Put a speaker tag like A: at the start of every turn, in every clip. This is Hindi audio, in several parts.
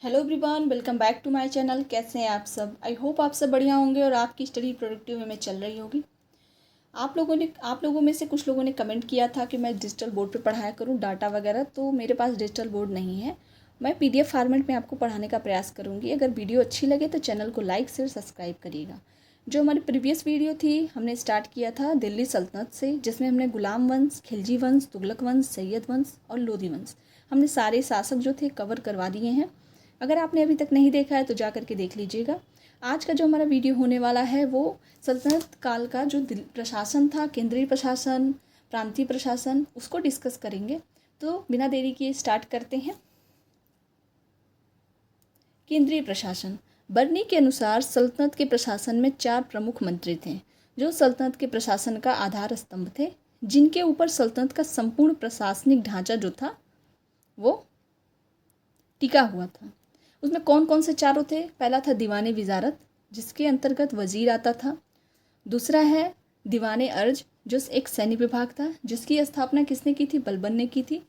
A: Hello everyone, welcome back to my channel. कैसे हैं आप सब? आई होप आप सब बढ़िया होंगे और आपकी स्टडी प्रोडक्टिव वे में चल रही होगी। आप लोगों में से कुछ लोगों ने कमेंट किया था कि मैं डिजिटल बोर्ड पे पढ़ाया करूं डाटा वगैरह, तो मेरे पास डिजिटल बोर्ड नहीं है। मैं पीडीएफ फॉर्मेट में आपको पढ़ाने का प्रयास करूँगी। अगर वीडियो अच्छी लगे तो चैनल को लाइक शेयर सब्सक्राइब करिएगा। जो हमारी प्रीवियस वीडियो थी, हमने स्टार्ट किया था दिल्ली सल्तनत से, जिसमें हमने गुलाम वंश, खिलजी वंश, तुगलक वंश, सैयद वंश और लोधी वंश, हमने सारे शासक जो थे कवर करवा दिए हैं। अगर आपने अभी तक नहीं देखा है तो जा करके देख लीजिएगा। आज का जो हमारा वीडियो होने वाला है वो सल्तनत काल का जो प्रशासन था, केंद्रीय प्रशासन, प्रांतीय प्रशासन, उसको डिस्कस करेंगे। तो बिना देरी किए स्टार्ट करते हैं। केंद्रीय प्रशासन। बर्नी के अनुसार सल्तनत के प्रशासन में 4 प्रमुख मंत्री थे, जो सल्तनत के प्रशासन का आधार स्तंभ थे, जिनके ऊपर सल्तनत का संपूर्ण प्रशासनिक ढांचा जो था वो टिका हुआ था। उसमें कौन कौन से चारों थे? पहला था दीवाने विजारत, जिसके अंतर्गत वजीर आता था। दूसरा है दीवाने अर्ज, जो एक सैन्य विभाग था, जिसकी स्थापना किसने की थी? बलबन ने की थी।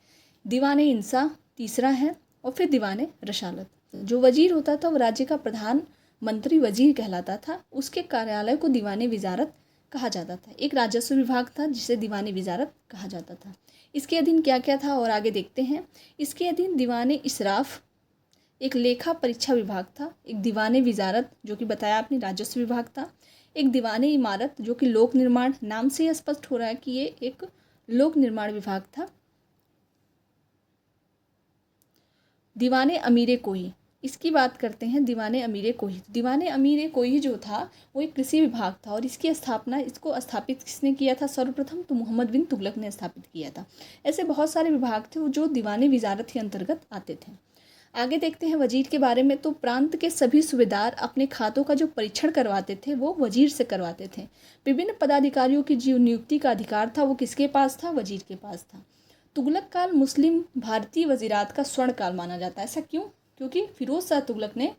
A: दीवाने इंसा तीसरा है, और फिर दीवाने रसालत। जो वजीर होता था वो राज्य का प्रधान मंत्री वजीर कहलाता था। उसके कार्यालय को दीवाने विजारत कहा जाता था। एक राजस्व विभाग था जिसे दीवाने विजारत कहा जाता था। इसके अधीन क्या क्या था और आगे देखते हैं। इसके अधीन दीवाने इसराफ एक लेखा परीक्षा विभाग था। एक दीवाने विजारत जो कि बताया आपने राजस्व विभाग था। एक दीवाने इमारत जो कि लोक निर्माण, नाम से ही स्पष्ट हो रहा है कि ये एक लोक निर्माण विभाग था। दीवाने अमीरे कोही, इसकी बात करते हैं। दीवाने अमीरे कोही, दीवाने अमीरे कोही जो था वो एक कृषि विभाग था, और इसकी स्थापना, इसको स्थापित किसने किया था सर्वप्रथम? तो मोहम्मद बिन तुगलक ने स्थापित किया था। ऐसे बहुत सारे विभाग थे जो दीवाने विजारत के अंतर्गत आते थे। आगे देखते हैं वजीर के बारे में। तो प्रांत के सभी सूबेदार अपने खातों का जो परीक्षण करवाते थे वो वजीर से करवाते थे। विभिन्न पदाधिकारियों की जो नियुक्ति का अधिकार था वो किसके पास था? वजीर के पास था। तुगलक काल मुस्लिम भारतीय वजीरात का स्वर्ण काल माना जाता है। ऐसा क्यों? क्योंकि फिरोज शाह तुगलक ने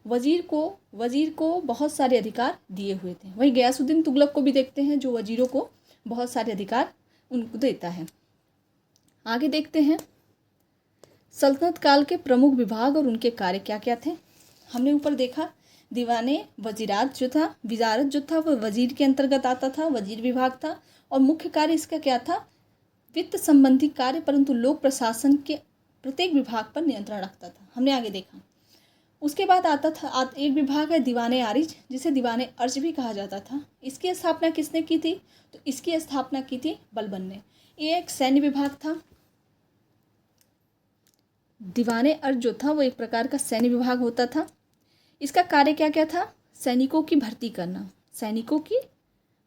A: वजीर को बहुत सारे अधिकार दिए हुए थे। वहीं गयासुद्दीन तुगलक को भी देखते हैं, जो वजीरों को बहुत सारे अधिकार उनको देता है। आगे देखते हैं सल्तनत काल के प्रमुख विभाग और उनके कार्य क्या क्या थे। हमने ऊपर देखा दीवाने वजीरात जो था, विजारत जो था वह वजीर के अंतर्गत आता था, वजीर विभाग था, और मुख्य कार्य इसका क्या था? वित्त संबंधी कार्य, परंतु लोक प्रशासन के प्रत्येक विभाग पर नियंत्रण रखता था। हमने आगे देखा। उसके बाद आता था एक विभाग है दीवाने आरिज, जिसे दीवाने अर्ज भी कहा जाता था। इसकी स्थापना किसने की थी? तो इसकी स्थापना की थी बलबन ने। ये एक सैन्य विभाग था। दीवाने अर्ज जो था वो एक प्रकार का सैन्य विभाग होता था। इसका कार्य क्या क्या था? सैनिकों की भर्ती करना, सैनिकों की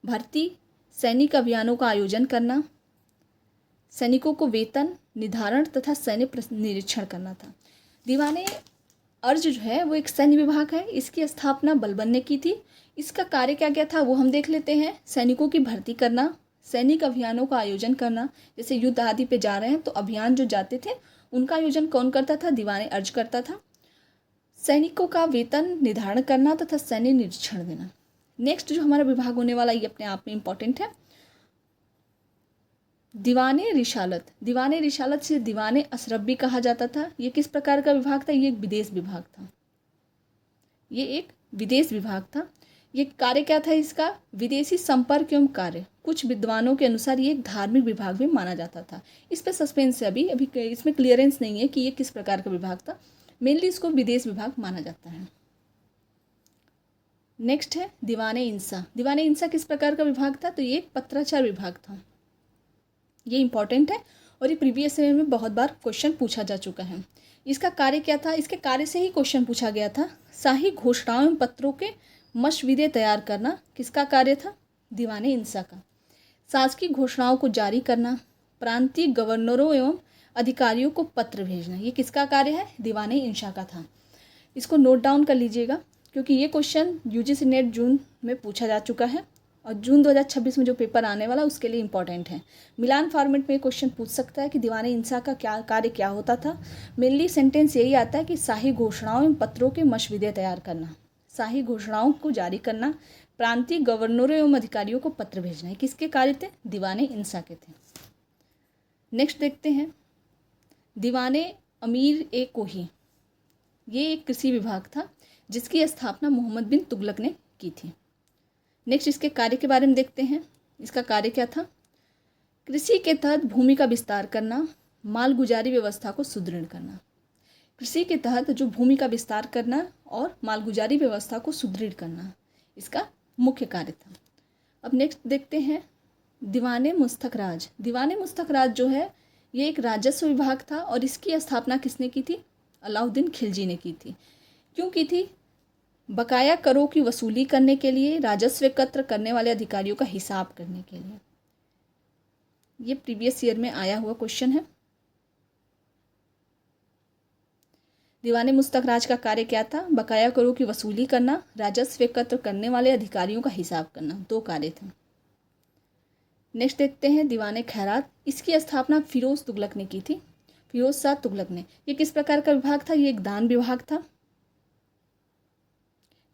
A: भर्ती, सैनिक अभियानों का आयोजन करना, सैनिकों को वेतन निर्धारण तथा सैन्य निरीक्षण करना था। दीवाने अर्ज जो है वो एक सैन्य विभाग है। इसकी स्थापना बलबन ने की थी। इसका कार्य क्या क्या था वो हम देख लेते हैं। सैनिकों की भर्ती करना, सैनिक अभियानों का आयोजन करना, जैसे युद्ध आदि पे जा रहे हैं तो अभियान जो जाते थे उनका आयोजन कौन करता था? दीवाने अर्ज करता था। सैनिकों का वेतन निर्धारण करना तथा सैन्य निरीक्षण देना। नेक्स्ट जो हमारा विभाग होने वाला ये अपने आप में इंपॉर्टेंट है, दीवाने रिसालत। दीवाने रिसालत से दीवाने असरफ भी कहा जाता था। ये किस प्रकार का विभाग था? ये एक विदेश विभाग था। ये एक विदेश विभाग था। ये कार्य क्या था इसका? विदेशी संपर्क एवं कार्य। कुछ विद्वानों के अनुसार ये एक धार्मिक विभाग भी माना जाता था। इस पर सस्पेंस है, अभी इसमें क्लियरेंस नहीं है कि ये किस प्रकार का विभाग था। मेनली इसको विदेश विभाग माना जाता है। नेक्स्ट है दीवाने इंसा। दीवाने इंसा किस प्रकार का विभाग था? तो ये एक पत्राचार विभाग था। ये इंपॉर्टेंट है और ये प्रीवियस ईयर में बहुत बार क्वेश्चन पूछा जा चुका है। इसका कार्य क्या था? इसके कार्य से ही क्वेश्चन पूछा गया था। शाही घोषणाओं एवं पत्रों के मशविदे तैयार करना किसका कार्य था? दीवाने इंसा का। शासकीय घोषणाओं को जारी करना, प्रांतीय गवर्नरों एवं अधिकारियों को पत्र भेजना, ये किसका कार्य है? दीवाने इंसा का था। इसको नोट डाउन कर लीजिएगा, क्योंकि ये क्वेश्चन यूजीसी नेट जून में पूछा जा चुका है और जून 2026 में जो पेपर आने वाला उसके लिए इंपॉर्टेंट है। मिलान फॉर्मेट में क्वेश्चन पूछ सकता है कि दीवाने इंसा का क्या कार्य क्या होता था। मेनली सेंटेंस यही आता है कि शाही घोषणाओं एवं पत्रों के मशविदे तैयार करना, शाही घोषणाओं को जारी करना, प्रांतीय गवर्नरों एवं अधिकारियों को पत्र भेजना, है किसके कार्य थे? दीवाने इंसा के थे। नेक्स्ट देखते हैं दीवाने अमीर ए कोही। ये एक कृषि विभाग था जिसकी स्थापना मोहम्मद बिन तुगलक ने की थी। नेक्स्ट इसके कार्य के बारे में देखते हैं। इसका कार्य क्या था? कृषि के तहत भूमि का विस्तार करना, मालगुजारी व्यवस्था को सुदृढ़ करना। कृषि के तहत जो भूमि का विस्तार करना और मालगुजारी व्यवस्था को सुदृढ़ करना इसका मुख्य कार्य था। अब नेक्स्ट देखते हैं दीवाने मुस्तक राज। दीवाने मुस्तक राज जो है ये एक राजस्व विभाग था और इसकी स्थापना किसने की थी? अलाउद्दीन खिलजी ने की थी। क्यों की थी? बकाया करों की वसूली करने के लिए, राजस्व एकत्र करने वाले अधिकारियों का हिसाब करने के लिए। ये प्रीवियस ईयर में आया हुआ क्वेश्चन है। दीवाने मुस्तक राज का कार्य क्या था? बकाया करों की वसूली करना, राजस्व एकत्र करने वाले अधिकारियों का हिसाब करना, 2 कार्य थे। नेक्स्ट देखते हैं दीवाने खैरात। इसकी स्थापना फिरोज तुगलक ने की थी, फिरोज शाह तुगलक ने। ये किस प्रकार का विभाग था? ये एक दान विभाग था।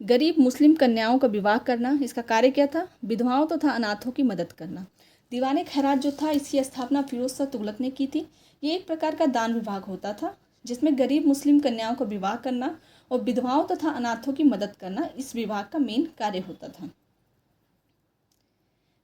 A: गरीब मुस्लिम कन्याओं का विवाह करना, इसका कार्य क्या था? विधवाओं तथा अनाथों की मदद करना। दीवाने खैरात जो था इसकी स्थापना फिरोज शाह तुगलक ने की थी। ये एक प्रकार का दान विभाग होता था जिसमें गरीब मुस्लिम कन्याओं का विवाह करना और विधवाओं तथा अनाथों की मदद करना इस विभाग का मेन कार्य होता था।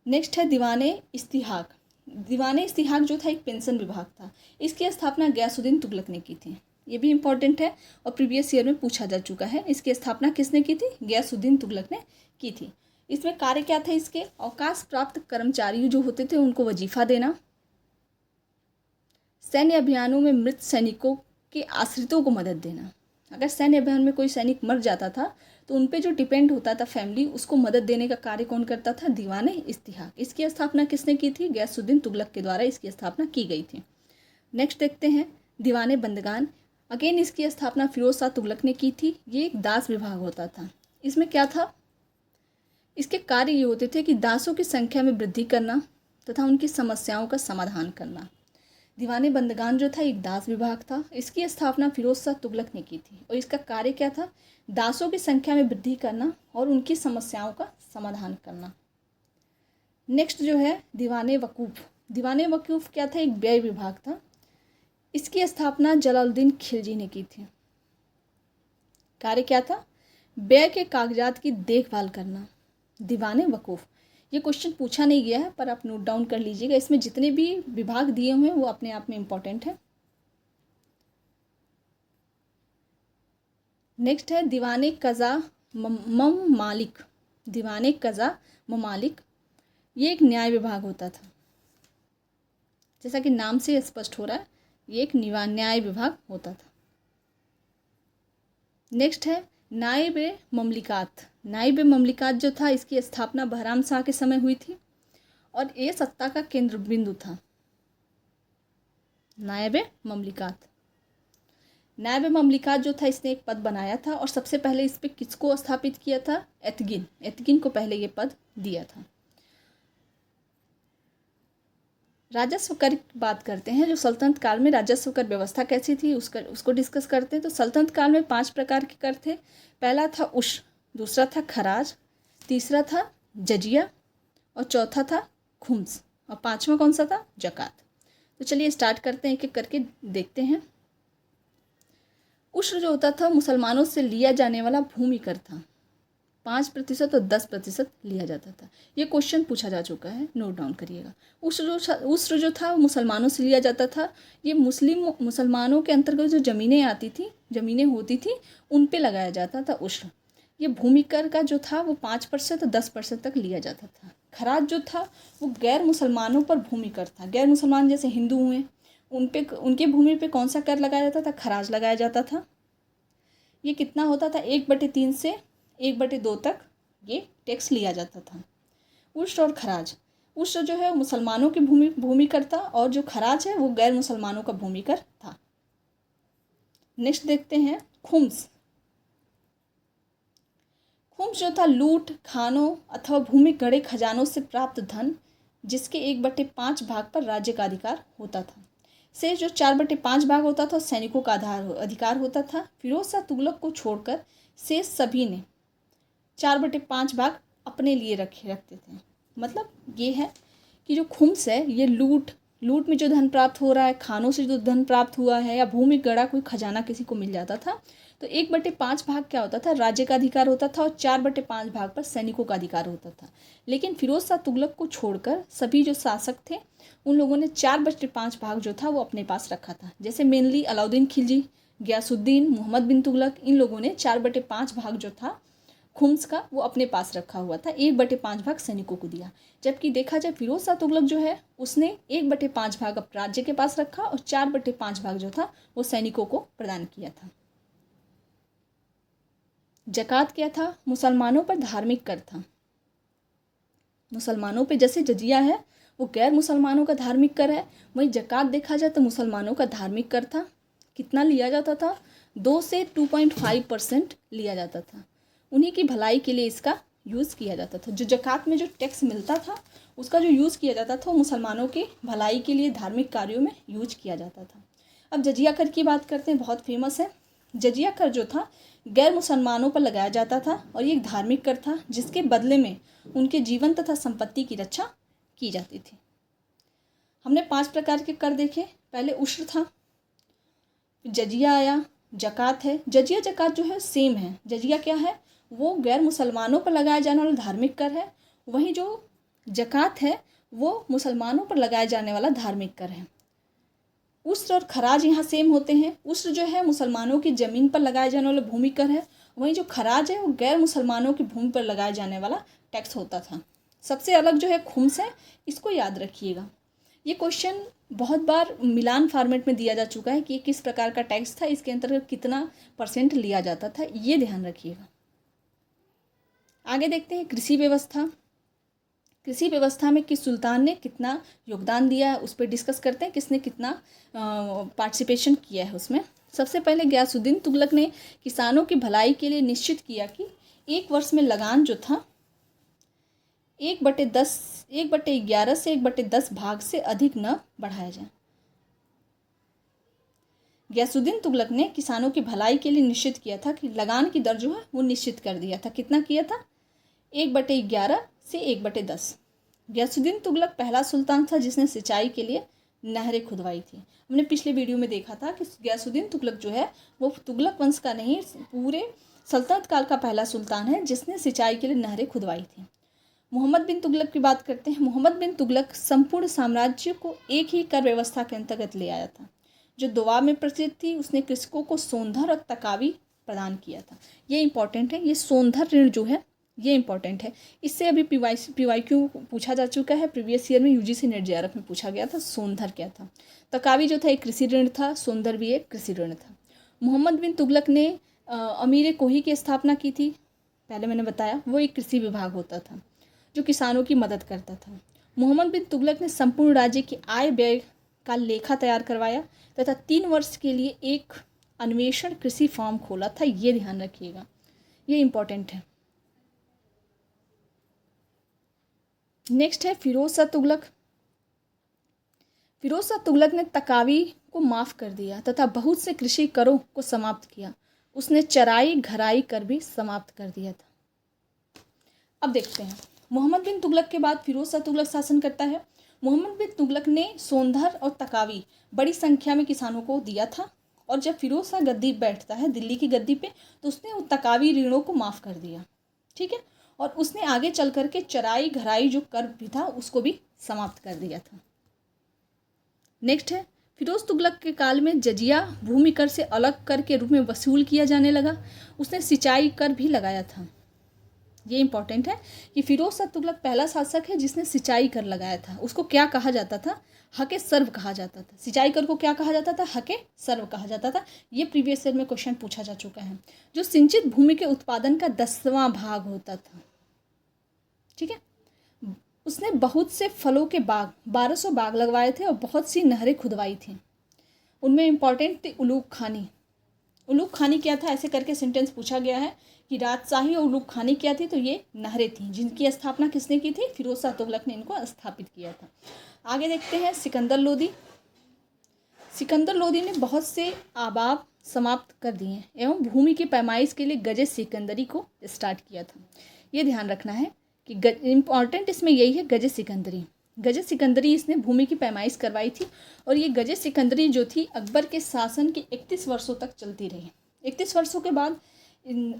A: नेक्स्ट है दीवाने इस्तिहाक। दीवाने इस्तिहाक जो था एक पेंशन विभाग था। इसकी स्थापना गयासुद्दीन तुगलक ने की थी। ये भी इंपॉर्टेंट है और प्रीवियस ईयर में पूछा जा चुका है। इसकी स्थापना किसने की थी? गयासुद्दीन तुगलक ने की थी। इसमें कार्य क्या था इसके? अवकाश प्राप्त कर्मचारी जो होते थे उनको वजीफा देना, सैन्य अभियानों में मृत सैनिकों के आश्रितों को मदद देना। अगर सैन्य अभियान में कोई सैनिक मर जाता था तो उन पे जो डिपेंड होता था फैमिली, उसको मदद देने का कार्य कौन करता था? दीवाने इस्तिहाक। इसकी स्थापना किसने की थी? गयासुद्दीन तुगलक के द्वारा इसकी स्थापना की गई थी। नेक्स्ट देखते हैं दीवाने बंदगान। अगेन इसकी स्थापना फिरोज शाह तुगलक ने की थी। ये एक दास विभाग होता था। इसमें क्या था? इसके कार्य ये होते थे कि दासों की संख्या में वृद्धि करना तथा उनकी समस्याओं का समाधान करना। दीवाने बंदगान जो था एक दास विभाग था। इसकी स्थापना फिरोज शाह तुगलक ने की थी और इसका कार्य क्या था? दासों की संख्या में वृद्धि करना और उनकी समस्याओं का समाधान करना। नेक्स्ट जो है दीवाने वकूफ़। दीवाने वकूफ़ क्या था? एक व्यय विभाग था। इसकी स्थापना जलालुद्दीन खिलजी ने की थी। कार्य क्या था? व्यय के कागजात की देखभाल करना। दीवाने वकूफ़। ये क्वेश्चन पूछा नहीं गया है पर आप नोट डाउन कर लीजिएगा। इसमें जितने भी विभाग दिए हुए हैं वो अपने आप में इम्पॉर्टेंट है। नेक्स्ट है दीवाने कज़ा ममालिक। दीवाने कज़ा ममालिक ये एक न्याय विभाग होता था। जैसा कि नाम से स्पष्ट हो रहा है ये एक न्याय विभाग होता था। नेक्स्ट है नायब ममलिकात। नायब ममलिकात जो था इसकी स्थापना बहराम शाह के समय हुई थी और ये सत्ता का केंद्र बिंदु था। नायब ममलिकात। नायब ममलिकात जो था इसने एक पद बनाया था और सबसे पहले इस पे किसको स्थापित किया था? एतगिन। एतगिन को पहले ये पद दिया था। राजस्व कर की बात करते हैं। जो सल्तनत काल में राजस्व कर व्यवस्था कैसी थी उसको डिस्कस करते हैं। तो सल्तनत काल में 5 प्रकार के कर थे। पहला था उश्र, दूसरा था खराज, तीसरा था जजिया और चौथा था खुम्स और 5वां कौन सा था? जकात। तो चलिए स्टार्ट करते हैं, एक एक करके देखते हैं। उश्र जो होता था मुसलमानों से लिया जाने वाला भूमि कर था। 5% और 10% लिया जाता था। ये क्वेश्चन पूछा जा चुका है, नोट डाउन करिएगा। उश्र जो था वो मुसलमानों से लिया जाता था। ये मुसलमानों के अंतर्गत जो ज़मीनें आती थी, ज़मीनें होती थी, उन पे लगाया जाता था उश्र। ये भूमि कर का जो था वो 5% और 10% तक लिया जाता था। खराज जो था वो गैर मुसलमानों पर भूमि कर था। गैर मुसलमान जैसे हिंदू हुए उनके भूमि पे कौन सा कर लगाया जाता था? खराज लगाया जाता था। ये कितना होता था? 1/3 से 1/2 तक ये टैक्स लिया जाता था। उश्र और खराज। उश्र जो है मुसलमानों की भूमि कर था और जो खराज है वो गैर मुसलमानों का भूमि कर था। नेक्स्ट देखते हैं खुम्स। खुम्स जो था लूट, खानों अथवा भूमि गढ़े खजानों से प्राप्त धन जिसके 1/5 भाग पर राज्य का अधिकार होता था। से जो 4/5 भाग होता था सैनिकों का अधिकार होता था। फिरोज शाह तुगलक को छोड़कर से सभी ने 4/5 भाग अपने लिए रखते थे। मतलब ये है कि जो खुम्स है ये लूट में जो धन प्राप्त हो रहा है, खानों से जो धन प्राप्त हुआ है या भूमि गढ़ा कोई खजाना किसी को मिल जाता था तो 1/5 भाग क्या होता था, राज्य का अधिकार होता था, और 4/5 भाग पर सैनिकों का अधिकार होता था। लेकिन फिरोज शाह तुगलक को छोड़कर सभी जो शासक थे उन लोगों ने 4/5 भाग जो था वो अपने पास रखा था। जैसे मेनली अलाउद्दीन खिलजी, गयासुद्दीन, मोहम्मद बिन तुगलक, इन लोगों ने 4/5 भाग जो था खुम्स का वो अपने पास रखा हुआ था, 1/5 भाग सैनिकों को दिया। जबकि देखा जाए फिरोज शाह तुगलक जो है उसने 1/5 भाग अपने राज्य के पास रखा और 4/5 भाग जो था वो सैनिकों को प्रदान किया था। जकात क्या था, मुसलमानों पर धार्मिक कर था। मुसलमानों पे जैसे जजिया है वो गैर मुसलमानों का धार्मिक कर है, वहीं जकात देखा जाए तो मुसलमानों का धार्मिक कर था। कितना लिया जाता था, 2 से 2.5% लिया जाता था। उन्हीं की भलाई के लिए इसका यूज़ किया जाता था। जो जकात में जो टैक्स मिलता था उसका जो यूज़ किया जाता था वो मुसलमानों की भलाई के लिए धार्मिक कार्यों में यूज किया जाता था। अब जजिया कर की बात करते हैं, बहुत फेमस है। जजिया कर जो था गैर मुसलमानों पर लगाया जाता था और ये एक धार्मिक कर था जिसके बदले में उनके जीवन तथा संपत्ति की रक्षा की जाती थी। हमने 5 प्रकार के कर देखे। पहले उश्र था, जजिया आया, जकात है। जजिया जकात जो है सेम है। जजिया क्या है, वो गैर मुसलमानों पर लगाया जाने वाला धार्मिक कर है, वहीं जो जकात है वो मुसलमानों पर लगाया जाने वाला धार्मिक कर है। उस्र और खराज यहाँ सेम होते हैं। उस्र जो है मुसलमानों की ज़मीन पर लगाए जाने वाला भूमि कर है, वहीं जो खराज है वो गैर मुसलमानों की भूमि पर लगाया जाने वाला टैक्स होता था। सबसे अलग जो है खुम्स है, इसको याद रखिएगा। ये क्वेश्चन बहुत बार मिलान फॉर्मेट में दिया जा चुका है कि ये किस प्रकार का टैक्स था, इसके अंतर्गत कितना % लिया जाता था, ये ध्यान रखिएगा। आगे देखते हैं कृषि व्यवस्था। कृषि व्यवस्था में किस सुल्तान ने कितना योगदान दिया है उस पर डिस्कस करते हैं, किसने कितना पार्टिसिपेशन किया है उसमें। सबसे पहले गयासुद्दीन तुगलक ने किसानों की भलाई के लिए निश्चित किया कि एक वर्ष में लगान जो था 1/11 से 1/10 भाग से अधिक न बढ़ाया जाए। गयासुद्दीन तुगलक ने किसानों की भलाई के लिए निश्चित किया था कि लगान की दर जो है वो निश्चित कर दिया था। कितना किया था, 1/11 से 1/10। गयासुद्दीन तुगलक पहला सुल्तान था जिसने सिंचाई के लिए नहरें खुदवाई थी। हमने पिछले वीडियो में देखा था कि गयासुद्दीन तुगलक जो है वो तुगलक वंश का नहीं, पूरे सल्तनत काल का पहला सुल्तान है जिसने सिंचाई के लिए नहरें खुदवाई थी। मोहम्मद बिन तुगलक की बात करते हैं। मोहम्मद बिन तुगलक संपूर्ण साम्राज्य को एक ही कर व्यवस्था के अंतर्गत ले आया था जो दोआ में प्रसिद्ध थी। उसने कृषकों को सोंधर और तकावी प्रदान किया था। ये इंपॉर्टेंट है, ये सोंधर ऋण जो है ये इंपॉर्टेंट है। इससे अभी PYQ पूछा जा चुका है, प्रीवियस ईयर में UGC नेट JRF में पूछा गया था। सोंधर क्या था, तकावी जो था एक कृषि ऋण था, सोंधर भी एक कृषि ऋण था। मोहम्मद बिन तुगलक ने अमीर कोही की स्थापना की थी। पहले मैंने बताया वो एक कृषि विभाग होता था जो किसानों की मदद करता था। मोहम्मद बिन तुगलक ने संपूर्ण राज्य की आय व्यय का लेखा तैयार करवाया तथा 3 वर्ष के लिए एक अन्वेषण कृषि फार्म खोला था। ये ध्यान रखिएगा, ये इंपॉर्टेंट है। नेक्स्ट है फिरोज शाह तुगलक। फिरोज शाह तुगलक ने तकावी को माफ़ कर दिया तथा बहुत से कृषि करों को समाप्त किया। उसने चराई घराई कर भी समाप्त कर दिया था। अब देखते हैं मोहम्मद बिन तुगलक के बाद फिरोज शाह तुगलक शासन करता है। मोहम्मद बिन तुगलक ने सोंधर और तकावी बड़ी संख्या में किसानों को दिया था और जब फिरोज शाह गद्दी बैठता है दिल्ली की गद्दी पे तो उसने उन तकावी ऋणों को माफ़ कर दिया, ठीक है। और उसने आगे चल करके चराई घराई जो कर भी था उसको भी समाप्त कर दिया था। नेक्स्ट है फिरोज तुगलक के काल में जजिया भूमि कर से अलग कर के रूप में वसूल किया जाने लगा। उसने सिंचाई कर भी लगाया था। ये इंपॉर्टेंट है कि फिरोज शाह तुगलक पहला शासक है जिसने सिंचाई कर लगाया था। उसको क्या कहा जाता था, हके सर्व कहा जाता था। सिंचाई कर को क्या कहा जाता था, हके सर्व कहा जाता था। ये प्रीवियस ईयर में क्वेश्चन पूछा जा चुका है। जो सिंचित भूमि के उत्पादन का 10वां भाग होता था, ठीक है। उसने बहुत से फलों के बाग 1200 बाग लगवाए थे और बहुत सी नहरें खुदवाई थी। उनमें इंपॉर्टेंट थी उलूग खानी। उलूग खानी क्या था, ऐसे करके सेंटेंस पूछा गया है कि राजशाही और उलूग खानी क्या थी, तो ये नहरें थी जिनकी स्थापना किसने की थी, फिरोज शाह तुगलक ने इनको स्थापित किया था। आगे देखते हैं सिकंदर लोदी। सिकंदर लोदी ने बहुत से आबाद समाप्त कर दिए एवं भूमि की पैमाइश के लिए गजे सिकंदरी को स्टार्ट किया था। ये ध्यान रखना है कि इम्पॉर्टेंट इसमें यही है, गजे सिकंदरी। गजे सिकंदरी इसने भूमि की पैमाइश करवाई थी और ये गजे सिकंदरी जो थी अकबर के शासन के 31 वर्षों तक चलती रही। 31 वर्षों के बाद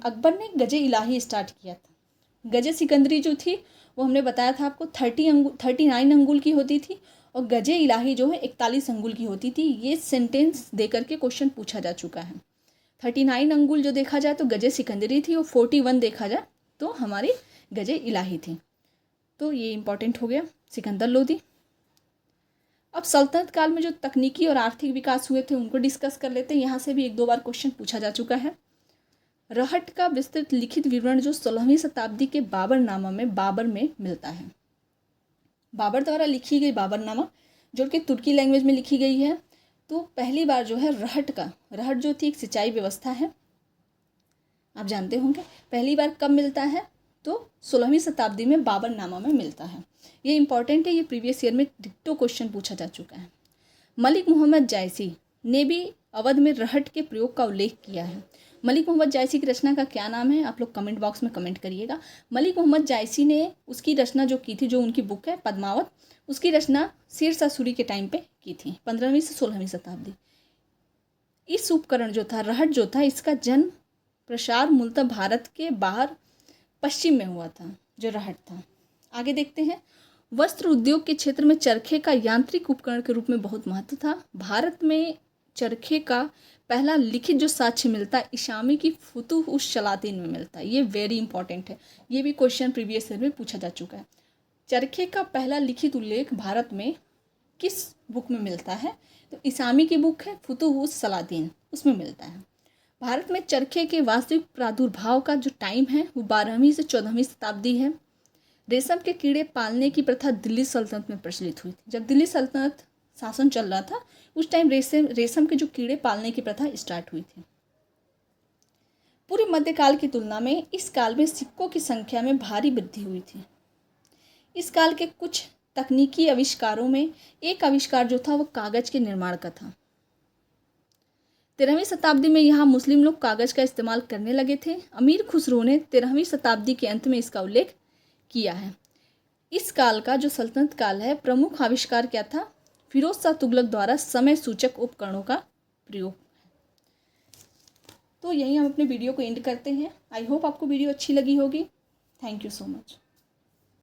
A: अकबर ने गजे इलाही स्टार्ट किया था। गजे सिकंदरी जो थी वो हमने बताया था आपको 39 अंगुल की होती थी और गजे इलाही जो है 41 अंगुल की होती थी। ये सेंटेंस दे करके क्वेश्चन पूछा जा चुका है। 39 अंगुल जो देखा जाए तो गजे सिकंदरी थी और 41 देखा जाए तो हमारी गजे इलाही थी। तो ये इंपॉर्टेंट हो गया सिकंदर लोदी। अब सल्तनत काल में जो तकनीकी और आर्थिक विकास हुए थे उनको डिस्कस कर लेते हैं। यहाँ से भी 1-2 बार क्वेश्चन पूछा जा चुका है। रहट का विस्तृत लिखित विवरण जो 16वीं शताब्दी के बाबरनामा में बाबर में मिलता है। बाबर द्वारा लिखी गई बाबरनामा जो कि तुर्की लैंग्वेज में लिखी गई है। तो पहली बार जो है रहट जो थी एक सिंचाई व्यवस्था है, आप जानते होंगे। पहली बार कब मिलता है तो 16वीं शताब्दी में बाबरनामा में मिलता है। ये इंपॉर्टेंट है, ये प्रीवियस ईयर में डिट्टो क्वेश्चन पूछा जा चुका है। मलिक मोहम्मद जायसी ने भी अवध में रहट के प्रयोग का उल्लेख किया है। मलिक मोहम्मद जायसी की रचना का क्या नाम है, आप लोग कमेंट बॉक्स में कमेंट करिएगा। मलिक मोहम्मद जायसी ने उसकी रचना जो की थी, जो उनकी बुक है पद्मावत, उसकी रचना शेरशाह सूरी के टाइम पे की थी, 15वीं से 16वीं शताब्दी। इस उपकरण जो था रहट जो था, इसका जन्म प्रसार मूलतः भारत के बाहर पश्चिम में हुआ था, जो रहट था। आगे देखते हैं। वस्त्र उद्योग के क्षेत्र में चरखे का यांत्रिक उपकरण के रूप में बहुत महत्व था। भारत में चरखे का पहला लिखित जो साक्ष्य मिलता है इशामी की फुतुह उस सलातीन में मिलता है। ये वेरी इंपॉर्टेंट है, ये भी क्वेश्चन प्रीवियस ईयर में पूछा जा चुका है। चरखे का पहला लिखित उल्लेख भारत में किस बुक में मिलता है तो इसामी की बुक है फुतुह उस सलातीन, उसमें मिलता है। भारत में चरखे के वास्तविक प्रादुर्भाव का जो टाइम है वो 12वीं से 14वीं शताब्दी है। रेशम के कीड़े पालने की प्रथा दिल्ली सल्तनत में प्रचलित हुई थी। जब दिल्ली सल्तनत शासन चल रहा था उस टाइम रेशम के जो कीड़े पालने की प्रथा स्टार्ट हुई थी। पूरे मध्यकाल की तुलना में इस काल में सिक्कों की संख्या में भारी वृद्धि हुई थी। इस काल के कुछ तकनीकी आविष्कारों में एक आविष्कार जो था वो कागज के निर्माण का था। 13वीं शताब्दी में यहाँ मुस्लिम लोग कागज का इस्तेमाल करने लगे थे। अमीर खुसरो ने 13वीं शताब्दी के अंत में इसका उल्लेख किया है। इस काल का जो सल्तनत काल है, प्रमुख आविष्कार क्या था? फिरोज शाह तुगलक द्वारा समय सूचक उपकरणों का प्रयोग। तो यही हम अपने वीडियो को एंड करते हैं। आई होप आपको वीडियो अच्छी लगी होगी। Thank you so much.